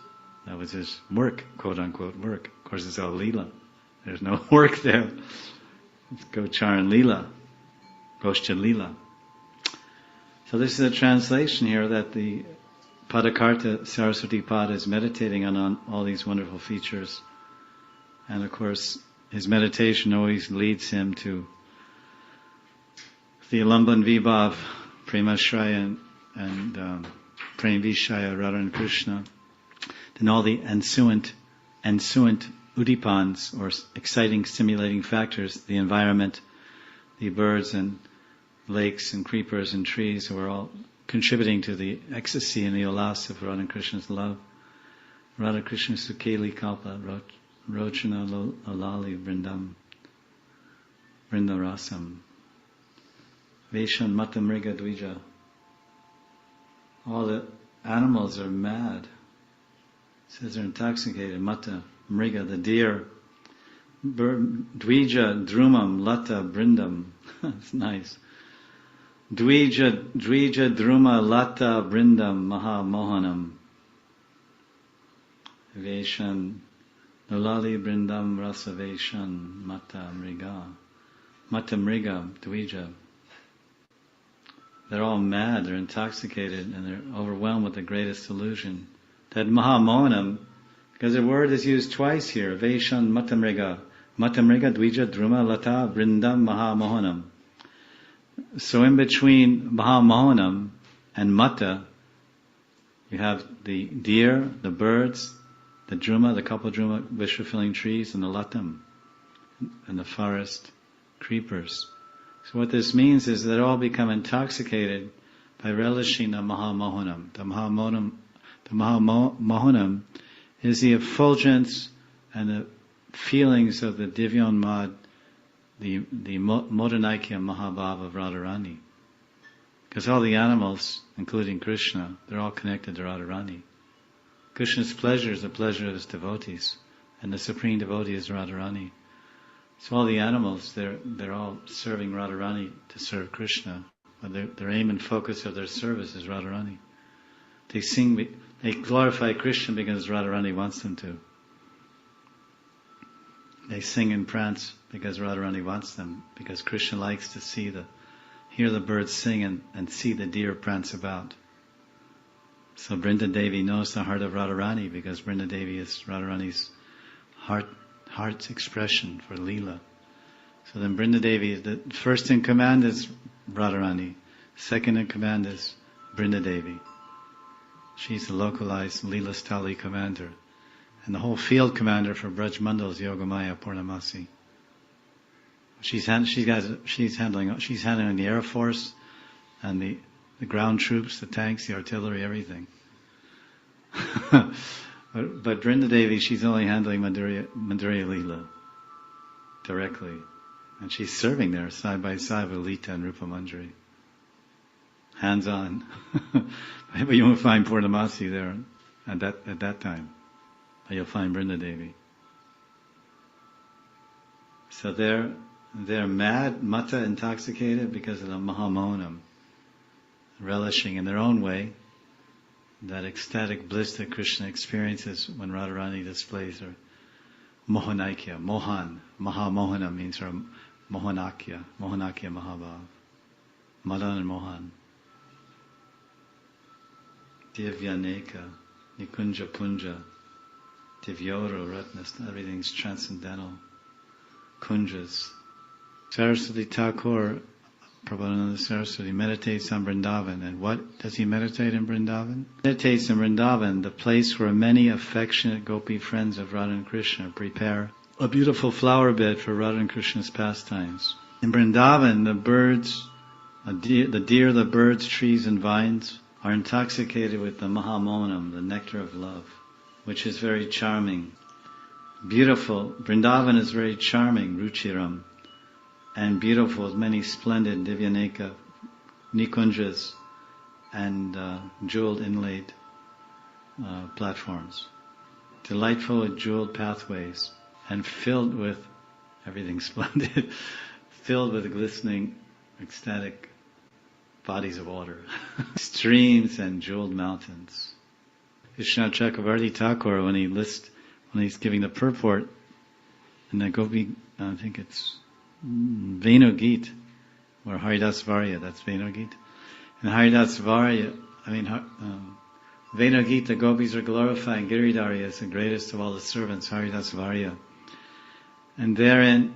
That was his work, quote unquote work. Of course, it's all Leela. There's no work there. It's Gocharan Leela. Goshtha Leela. So this is a translation here that the Padakarta Saraswati Pada is meditating on all these wonderful features. And of course, his meditation always leads him to the Alamban Vibhav, Premashraya and Prem Vishaya, Radha and Krishna. Then all the ensuant udipans, or exciting, stimulating factors, the environment, the birds and lakes and creepers and trees, who are all contributing to the ecstasy and the ulas of Radha and Krishna's love. Radha Krishna Sukeli Kalpa, Rochana Alali Vrindam, Vrindarasam, Veshan Mata Mriga Dvija. All the animals are mad. It says they're intoxicated. Mata, Mriga, the deer. Dvija, Drumam, Lata, Brindam. It's nice. Dvija, Druma, Lata, Brindam, Maha Mohanam. Veshan, Nalali, Brindam, Rasa Veshan, Mata, Mriga. Mata, Mriga, Dvija. They're all mad, they're intoxicated, and they're overwhelmed with the greatest illusion. That Mahamohanam, because the word is used twice here, Veshan Matamriga. Matamriga Dvija Druma Lata Vrindam Mahamohanam. So in between Mahamohanam and Mata, you have the deer, the birds, the Druma, the Kapaldruma, wish-fulfilling trees, and the Latam, and the forest creepers. So what this means is that all become intoxicated by relishing the Mahamohanam. The Mahamohanam is the effulgence and the feelings of the Divyonmad, the Modanaikya Mahabhava of Radharani. Because all the animals, including Krishna, they're all connected to Radharani. Krishna's pleasure is the pleasure of his devotees. and the supreme devotee is Radharani. So all the animals, they're all serving Radharani to serve Krishna. But their aim and focus of their service is Radharani. They glorify Krishna because Radharani wants them to. They sing and prance because Radharani wants them, because Krishna likes to hear the birds sing and see the deer prance about. So Brinda Devi knows the heart of Radharani because Brinda Devi is Radharani's heart's expression for Leela. So then Brinda Devi, the first in command is Radharani, second in command is Brinda Devi. She's the localized Leela Stali commander. And the whole field commander for Braj Mandal is Yogamaya Purnamasi. She's handling the Air Force and the ground troops, the tanks, the artillery, everything. but Brinda Devi, she's only handling Madhurya Leela directly. And she's serving there side by side with Lita and Rupa Manjari. Hands on. But you won't find Purnamasi there at that time. But you'll find Brinda Devi. So they're mad, mata, intoxicated because of the Mahamohanam, relishing in their own way that ecstatic bliss that Krishna experiences when Radharani displays her Mohanakya, Mohan. Mahamohana means her Mohanakya Mahabhav. Madan and Mohan. Divyaneka, Nikunja Punja, Divyoro, Ratnas, everything's transcendental. Kunjas. Saraswati Thakur, Prabhupada Saraswati, meditates on Vrindavan. And what does he meditate in Vrindavan? Meditates in Vrindavan, the place where many affectionate gopi friends of Radha and Krishna prepare a beautiful flower bed for Radha and Krishna's pastimes. In Vrindavan, the deer, the birds, trees and vines are intoxicated with the Mahamohanam, the nectar of love, which is very charming. Beautiful. Vrindavan is very charming, Ruchiram, and beautiful with many splendid Divyaneka, Nikunjas, and jeweled inlaid platforms. Delightful with jeweled pathways, and filled with everything splendid, filled with glistening, ecstatic bodies of water, streams and jeweled mountains. Vishnu Chakravarti Thakur, when he's giving the purport in the Gopi, I think it's Venu Geet, or Haridas Varya, that's Venu Geet. And Haridas Varya, Venu Geet, the gopis are glorifying Giridhari as the greatest of all the servants, Haridas Varya. And therein,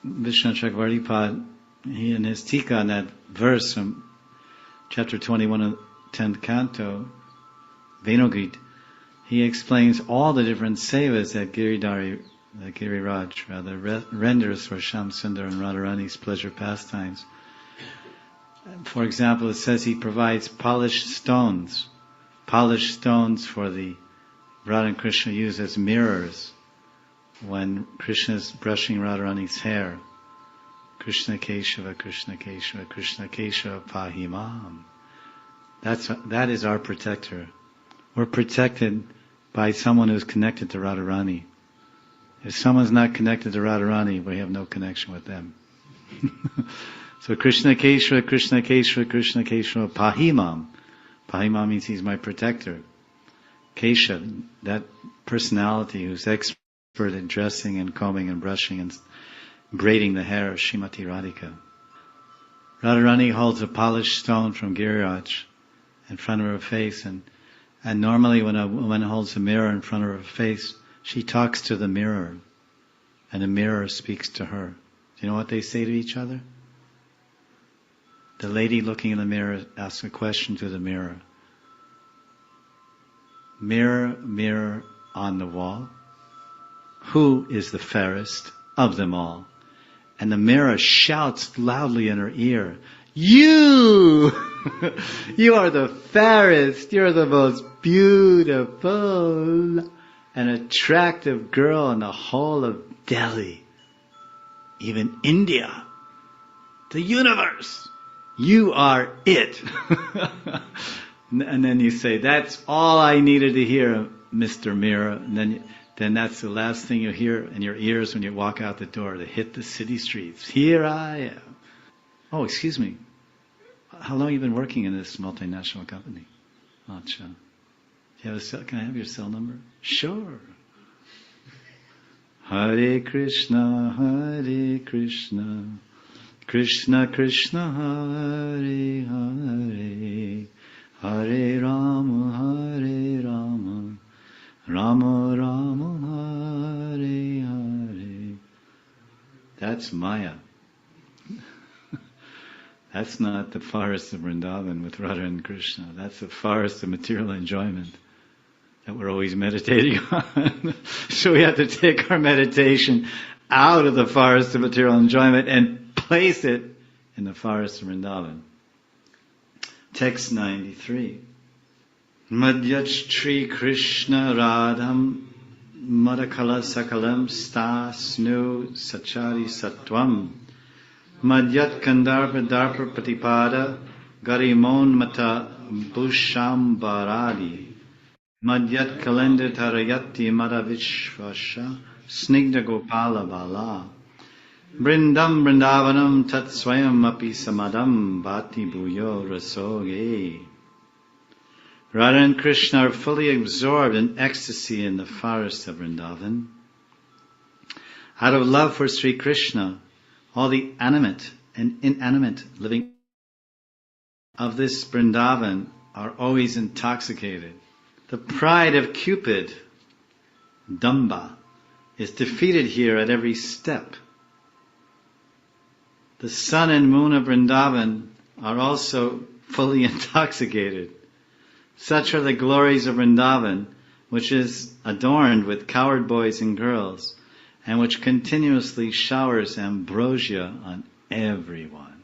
Vishnu Chakravarti Pad, he in his tika on that verse from chapter 21 of 10th canto, Venu Geet, he explains all the different sevas that Giriraj renders for Shyam Sundar and Radharani's pleasure pastimes. For example, it says he provides polished stones for the Radha and Krishna use as mirrors when Krishna is brushing Radharani's hair. Krishna Keshava, Krishna Keshava, Krishna Keshava Pahimam. That is our protector. We're protected by someone who's connected to Radharani. If someone's not connected to Radharani, we have no connection with them. So Krishna Keshava, Krishna Keshava, Krishna Keshava Pahimam. Pahimam means he's my protector. Keshav, that personality who's expert in dressing and combing and brushing and braiding the hair of Srimati Radhika. Radharani holds a polished stone from Giriraj in front of her face, and normally when a woman holds a mirror in front of her face, she talks to the mirror, and the mirror speaks to her. Do you know what they say to each other? The lady looking in the mirror asks a question to the mirror. Mirror, mirror on the wall, who is the fairest of them all? And the mirror shouts loudly in her ear, you! You are the fairest, you're the most beautiful and attractive girl in the whole of Delhi, even India, the universe. You are it. And then you say, that's all I needed to hear, Mr. Mirror. And then then that's the last thing you hear in your ears when you walk out the door, to hit the city streets. Here I am. Oh, excuse me. How long have you been working in this multinational company? Acha. Can I have your cell number? Sure. Hare Krishna, Hare Krishna, Krishna Krishna, Hare Hare, Hare Rama, Hare Rama, Rama Rama, Hare Hare. That's Maya. That's not the forest of Vrindavan with Radha and Krishna. That's the forest of material enjoyment that we're always meditating on. So we have to take our meditation out of the forest of material enjoyment and place it in the forest of Vrindavan. Text 93. Madhyachri Krishna Radham Madakala Sakalam Stasnu Sachari Satvam Madhyat Kandarpa Darpa Patipada Garimon Mata Bushambaradi Madhyat Kalenda Tarayati Madhavishvasha Snigda Gopala Bala Brindam Brindavanam Tat Swayam Api Samadam Bhati Bhuyo Rasoge. Radha and Krishna are fully absorbed in ecstasy in the forest of Vrindavan. Out of love for Sri Krishna, all the animate and inanimate living of this Vrindavan are always intoxicated. The pride of Cupid, Damba, is defeated here at every step. The sun and moon of Vrindavan are also fully intoxicated. Such are the glories of Vrindavan, which is adorned with coward boys and girls, and which continuously showers ambrosia on everyone.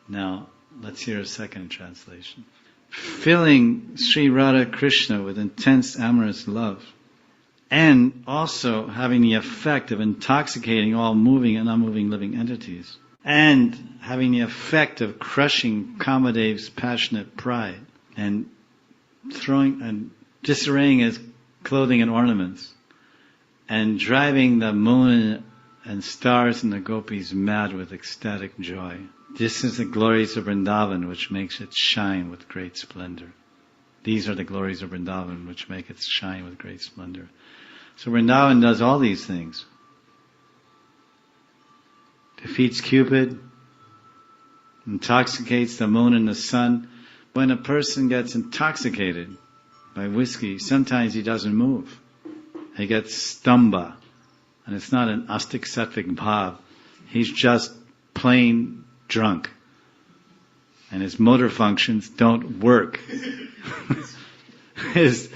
Now, let's hear a second translation. Filling Sri Radha Krishna with intense amorous love, and also having the effect of intoxicating all moving and unmoving living entities, and having the effect of crushing Kamadev's passionate pride, and throwing and disarraying his clothing and ornaments, and driving the moon and stars and the gopis mad with ecstatic joy. This is the glories of Vrindavan which makes it shine with great splendor. These are the glories of Vrindavan which make it shine with great splendor. So Vrindavan does all these things. Defeats Cupid, intoxicates the moon and the sun. When a person gets intoxicated by whiskey, sometimes he doesn't move. He gets stamba. And it's not an astik sattvic bhav. He's just plain drunk. And his motor functions don't work. His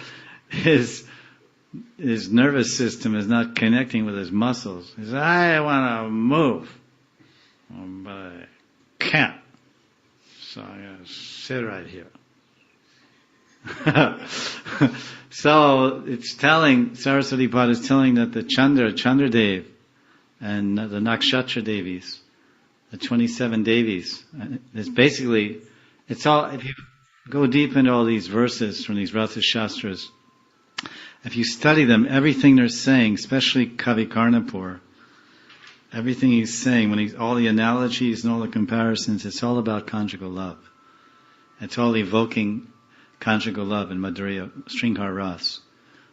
nervous system is not connecting with his muscles. He says, I want to move, but I can't. So I'm going to sit right here. So it's telling, Saraswati Pad is telling that the Chandradev, and the Nakshatra Devis, the 27 Devis, it's basically, it's all, if you go deep into all these verses from these Rasa Shastras, if you study them, everything they're saying, especially Kavi Karnapur, everything he's saying, all the analogies and all the comparisons, it's all about conjugal love. It's all evoking conjugal love in Madhurya, Sringar Ras.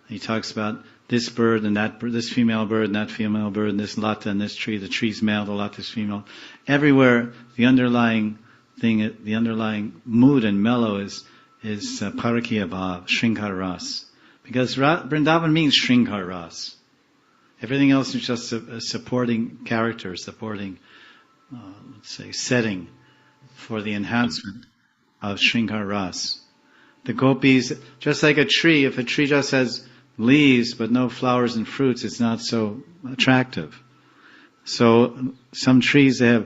He talks about this bird and that bird, this female bird and that female bird, and this lata and this tree, the tree's male, the lata's female. Everywhere, the underlying thing, the underlying mood and mellow is Parakya Bhav, Sringar Ras. Because Vrindavan means Sringar Ras. Everything else is just a supporting character, supporting, let's say, setting for the enhancement of Sringar Ras. The gopis, just like a tree, if a tree just has leaves but no flowers and fruits, it's not so attractive. So some trees, they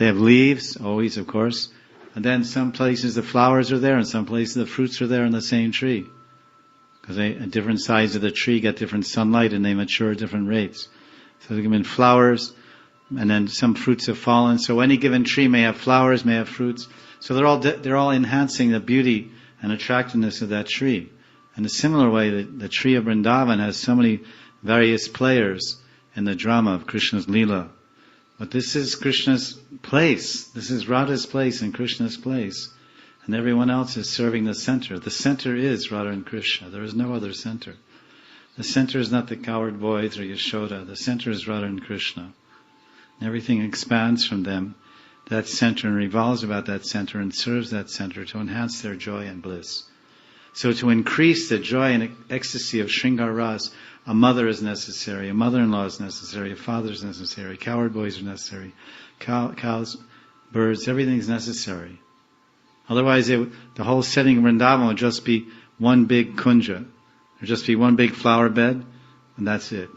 have leaves, always of course, and then some places the flowers are there and some places the fruits are there in the same tree. Because at different sides of the tree get different sunlight and they mature at different rates. So they give in flowers, and then some fruits have fallen. So any given tree may have flowers, may have fruits. So they're all enhancing the beauty and attractiveness of that tree. In a similar way, the tree of Vrindavan has so many various players in the drama of Krishna's Leela. But this is Krishna's place. This is Radha's place and Krishna's place. And everyone else is serving the center. The center is Radha and Krishna. There is no other center. The center is not the coward boys or Yashoda. The center is Radha and Krishna. And everything expands from them, that center, and revolves about that center and serves that center to enhance their joy and bliss. So to increase the joy and ecstasy of Shringar Ras, a mother is necessary, a mother-in-law is necessary, a father is necessary, coward boys are necessary, cows, birds, everything is necessary. Otherwise, the whole setting of Vrindavan would just be one big kunja. There would just be one big flower bed, and that's it.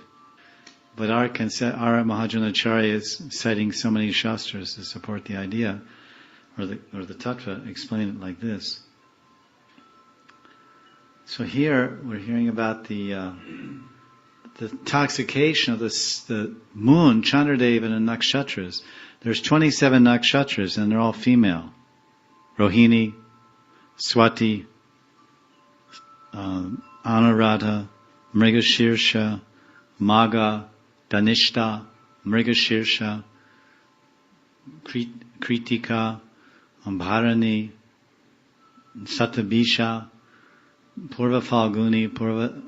But our Mahajanacharya is citing so many shastras to support the idea, or the tattva, explain it like this. So here we're hearing about the intoxication of the moon, Chandradeva, and the nakshatras. There's 27 nakshatras, and they're all female. Rohini, Swati, Anuradha, Mrigashirsha, Magha, Danishta, Mrigashirsha, Kritika, Bharani, Satabisha, Purva Falguni, Purva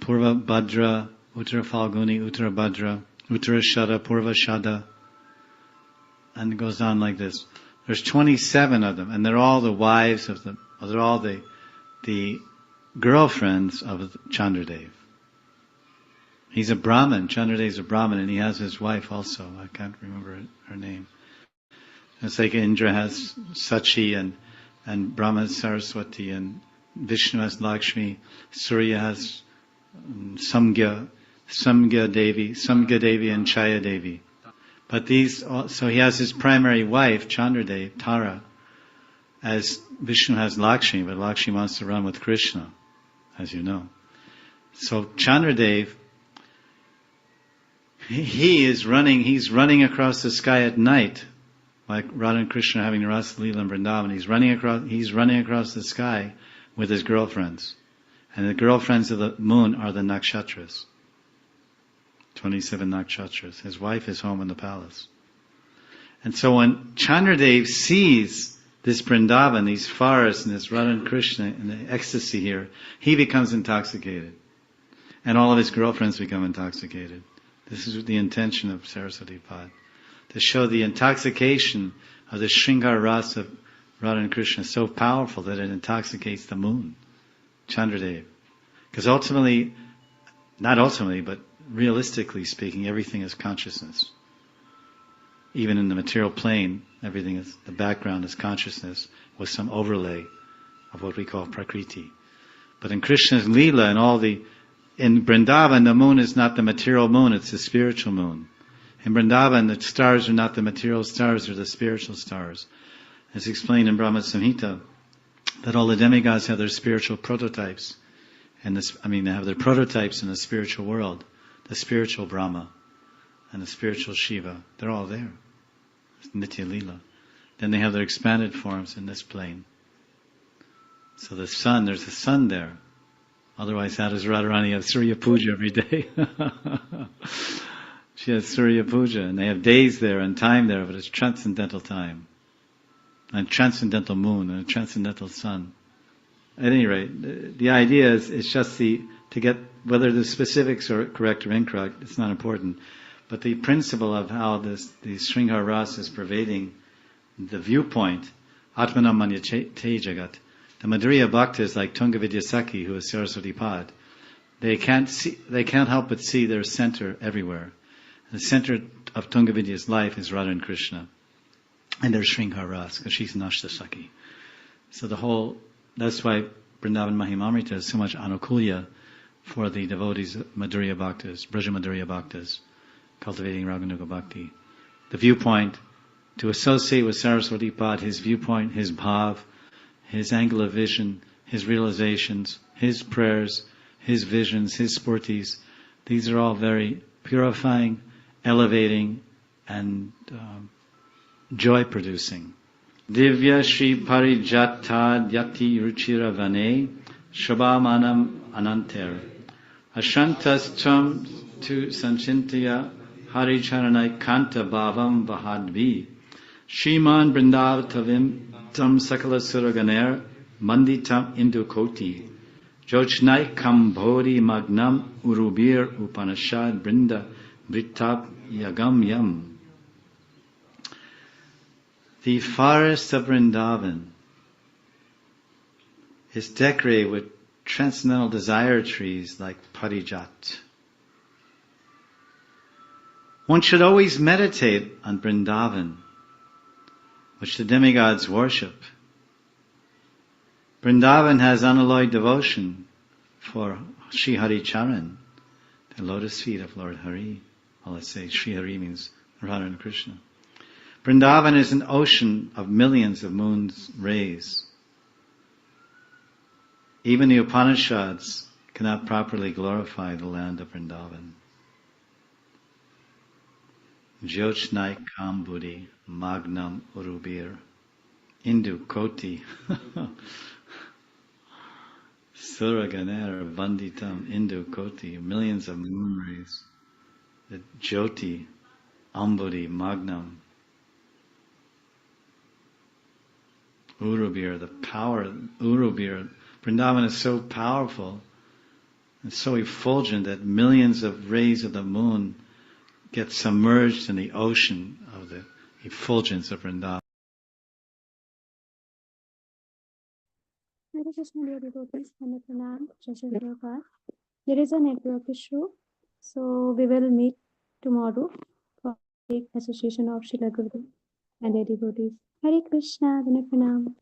Bhadra, Uttara Falguni, Uttara Bhadra, Uttara Shada, Purva Shada, and it goes on like this. There's 27 of them, and they're all the wives they're all the girlfriends of Chandradev. He's a Brahmin, Chandradev's a Brahmin, and he has his wife also. I can't remember her name. It's like Indra has Sachi, and Brahma has Saraswati, and Vishnu has Lakshmi, Surya has Samgya Devi, and Chaya Devi. But so he has his primary wife, Chandradev, Tara, as Vishnu has Lakshmi, but Lakshmi wants to run with Krishna, as you know. So Chandradev, he's running across the sky at night, like Radha and Krishna having Rasa Leela in Vrindavan. He's running across the sky with his girlfriends. And the girlfriends of the moon are the nakshatras. 27 nakshatras. His wife is home in the palace. And so when Chandradev sees this Vrindavan, these forests, and this Radha and Krishna, and the ecstasy here, he becomes intoxicated. And all of his girlfriends become intoxicated. This is the intention of Saraswati Pad. To show the intoxication of the Shringar Rasa of Radha and Krishna is so powerful that it intoxicates the moon, Chandradev. Because but realistically speaking, everything is consciousness. Even in the material plane, the background is consciousness with some overlay of what we call prakriti. But in Krishna's Leela in Vrindavan, the moon is not the material moon, it's the spiritual moon. In Vrindavan, the stars are not the material stars, they're the spiritual stars. It's explained in Brahma Samhita that all the demigods have their spiritual prototypes. They have their prototypes in the spiritual world. The spiritual Brahma and the spiritual Shiva, they're all there. It's Nitya Leela. Then they have their expanded forms in this plane. So the sun, there's a sun there. Otherwise, how does Radharani have Surya Puja every day? She has Surya Puja, and they have days there and time there, but it's transcendental time. And transcendental moon and a transcendental sun. At any rate, the idea is it's just to get, whether the specifics are correct or incorrect, it's not important. But the principle of how the Sringar Rasa is pervading the viewpoint, Atmanam Manya Te Jagat. The Madhurya Bhaktas like Tunga Vidyasaki, who is Saraswati Pad, they can't help but see their center everywhere. The center of Tunga Vidya's life is Radha and Krishna. And there's Sringar Rasa, because she's Nashta Saki. So that's why Vrindavan Mahimamrita is so much anukulya for the devotees of Madhurya Bhaktas, Braja Madhurya Bhaktas, cultivating Raganuga Bhakti. The viewpoint, to associate with Saraswati Pad, his viewpoint, his bhav, his angle of vision, his realizations, his prayers, his visions, his spurtis, these are all very purifying, elevating, and joy-producing. Divya Shri Parijata Yati Ruchira Vane Shobhamanam Ananter Ashantas Tvam Tu Sanchintaya Hari Charanai Kanta Bhavam Vahadvi Shriman Brindavtavim Tam Sakala Suraganer Manditam Indukoti Jochnai Kambhori Magnam Urubir Upanishad Brinda Britap Yagam Yam. The forest of Vrindavan is decorated with transcendental desire trees like Parijat. One should always meditate on Vrindavan, which the demigods worship. Vrindavan has unalloyed devotion for Sri Hari Charan, the lotus feet of Lord Hari. Well, let's say Sri Hari means Radha and Krishna. Vrindavan is an ocean of millions of moon's rays. Even the Upanishads cannot properly glorify the land of Vrindavan. Jyotchnai Kambudi Magnam Urubir Indu Koti Suraganer Vanditam Indu Koti, millions of moon rays. The Jyoti Ambudi Magnam Urubir, the power of Urubir. Vrindavan is so powerful and so effulgent that millions of rays of the moon get submerged in the ocean of the effulgence of Vrindavan. Hare Krishna, dear devotees, and Pranam, Jai Shri Prabhupada. There is a network issue, so we will meet tomorrow for the association of Srila Gurudev and their devotees. Hare Krishna, Pranam.